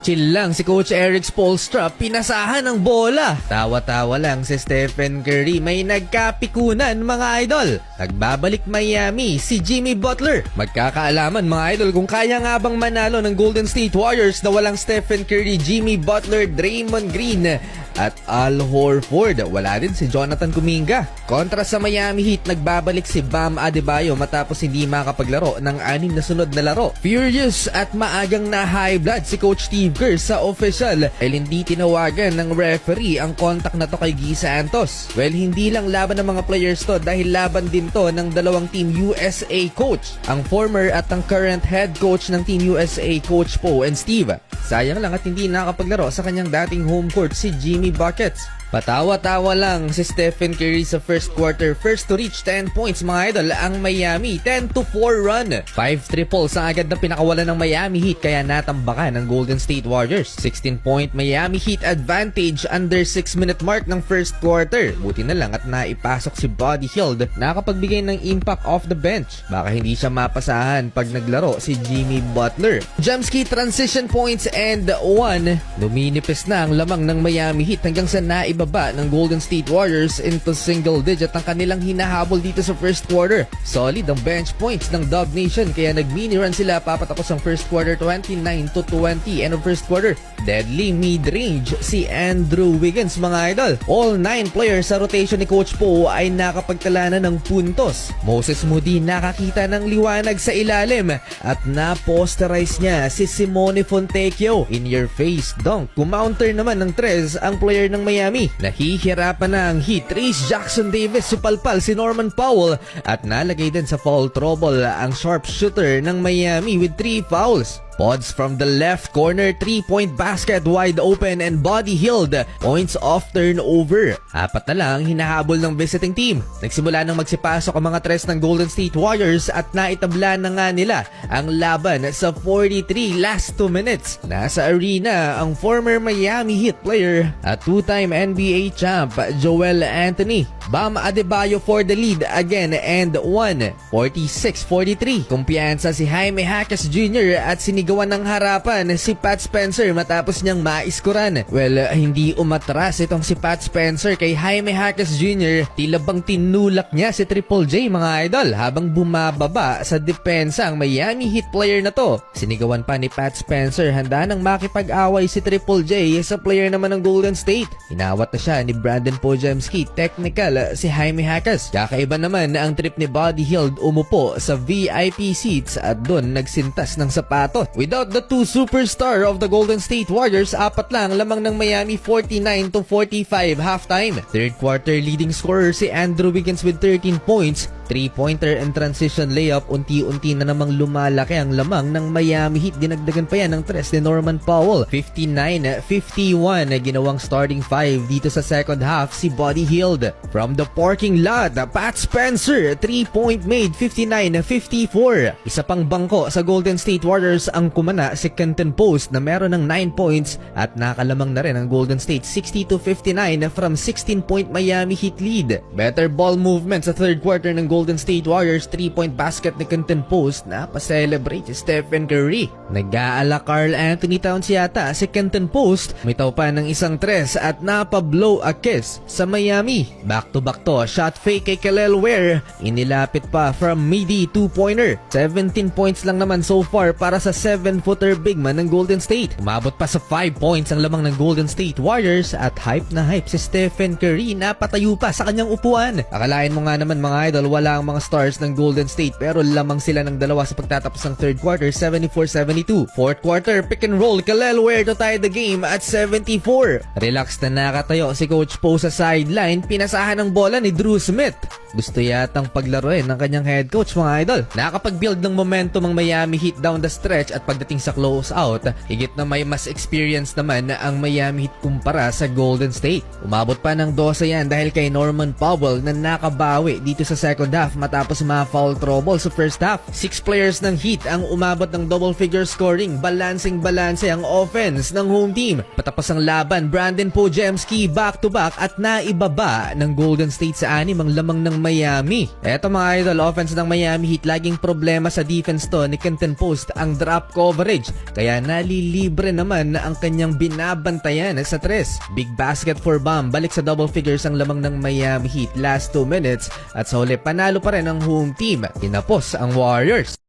Chill lang si Coach Eric Spoelstra, pinasahan ng bola. Tawa-tawa lang si Stephen Curry, may nagkapikunan mga idol. Nagbabalik Miami si Jimmy Butler. Magkakaalaman mga idol kung kaya nga bang manalo ng Golden State Warriors na walang Stephen Curry, Jimmy Butler, Draymond Green at Al Horford. Wala din si Jonathan Kuminga. Kontra sa Miami Heat, nagbabalik si Bam Adebayo matapos hindi makapaglaro ng 6 na sunod na laro. Furious at maagang na high blood si Coach Steve Kerr sa official dahil hindi tinawagan ng referee ang contact na to kay Guy Santos. Well, hindi lang laban ng mga players to dahil laban din to ng dalawang Team USA coach, ang former at ang current head coach ng Team USA, Coach Poe and Steve. Sayang lang at hindi nakapaglaro sa kanyang dating home court si Jimmy Buckets. Patawa-tawa lang si Stephen Curry sa first quarter, first to reach 10 points mga idol ang Miami, 10-4 run. 5 triples ang agad na pinakawalan ng Miami Heat kaya natambakan ng Golden State Warriors. 16-point Miami Heat advantage under 6-minute mark ng first quarter. Buti na lang at naipasok si Buddy Hield, nakapagbigay ng impact off the bench. Baka hindi siya mapasahan pag naglaro si Jimmy Butler. Jumski transition points and 1. Luminipis na ang lamang ng Miami Heat hanggang sa naibaba ng Golden State Warriors into single digit ang kanilang hinahabol dito sa first quarter. Solid ang bench points ng Dog Nation kaya nag-mini run sila papatapos ang first quarter 29-20 end of first quarter. Deadly mid-range si Andrew Wiggins mga idol. All 9 players sa rotation ni Coach Poe ay nakapagtala na ng puntos. Moses Moody nakakita ng liwanag sa ilalim at na-posterize niya si Simone Fontecchio. In your face dunk. Kumounter naman ng 3 ang player ng Miami. Nahihirapan na ang Heat. Trace Jackson Davis supalpal si Norman Powell at nalagay din sa foul trouble ang sharpshooter ng Miami with 3 fouls. Pods from the left corner, 3-point basket wide open and Buddy Hield. Points off turnover. 4 na lang hinahabol ng visiting team. Nagsimula nang magsipasok ang mga tres ng Golden State Warriors at naitabla na nga nila ang laban sa 43 last 2 minutes. Nasa arena ang former Miami Heat player at 2-time NBA champ Joel Anthony. Bam Adebayo for the lead again and 46-43. Kumpiyansa si Jaime Jaquez Jr. at sinigawan ng harapan si Pat Spencer matapos niyang maiskuran. Well, hindi umatras itong si Pat Spencer kay Jaime Jaquez Jr. Tila bang tinulak niya si Triple J mga idol habang bumababa sa depensa ang Miami Heat player na to. Sinigawan pa ni Pat Spencer, handa nang makipag-away si Triple J sa player naman ng Golden State. Inawat na siya ni Brandon Podziemski. Technical si Jaime Jaquez. Kakaiba naman ang trip ni Buddy Hield, umupo sa VIP seats at doon nagsintas ng sapatos. Without the 2 superstar of the Golden State Warriors, 4 lang lamang ng Miami, 49-45 halftime. Third quarter leading scorer si Andrew Wiggins with 13 points. 3-pointer and transition layup, unti-unti na namang lumalaki ang lamang ng Miami Heat. Dinagdagan pa yan ng 3 ni Norman Powell. 59-51 ginawang starting 5 dito sa second half si Buddy Hield. From the parking lot, Pat Spencer, 3-point made, 59-54. Isa pang bangko sa Golden State Warriors ang kumana si Kenton Post na meron ng 9 points at nakalamang na rin ang Golden State 60-59 from 16-point Miami Heat lead. Better ball movement sa third quarter ng Golden State Warriors, 3-point basket ni Kenton Post na pa-celebrate si Stephen Curry. Nag-aala Karl Anthony Towns yata si Kenton Post, mitaw pa ng isang 3 at napa-blow a kiss sa Miami. Back-to-back to, shot fake kay Kel'el Ware, inilapit pa from midi 2-pointer. 17 points lang naman so far para sa 7-footer big man ng Golden State. Umabot pa sa 5 points ang lamang ng Golden State Warriors at hype na hype si Stephen Curry, napatayo pa sa kanyang upuan. Akalain mo nga naman mga idol, wala ang mga stars ng Golden State pero lamang sila ng 2 sa pagtatapos ng third quarter, 74-72. Fourth quarter, pick and roll, Kel'el Ware to tie the game at 74. Relax na nakatayo si Coach Poe sa sideline, pinasahan ng bola ni Drew Smith. Gusto yatang paglaruin ng kanyang head coach mga idol. Nakapag-build ng momentum ang Miami Heat down the stretch at pagdating sa close out, higit na may mas experience naman ang Miami Heat kumpara sa Golden State. Umabot pa ng 12 yan dahil kay Norman Powell na nakabawi dito sa second half half matapos ma-foul trouble sa first half. 6 players ng Heat ang umabot ng double figure scoring, balansing-balanse ang offense ng home team. Patapos ang laban, Brandon Podziemski back-to-back at naibaba ng Golden State sa 6 ang lamang ng Miami. Eto mga idol, offense ng Miami Heat laging problema sa defense to ni Quentin Post ang drop coverage, kaya nalilibre naman na ang kanyang binabantayan sa 3. Big basket for Bam, balik sa double figures ang lamang ng Miami Heat last 2 minutes at sa huli panalo pa rin ang home team. Tinapos ang Warriors.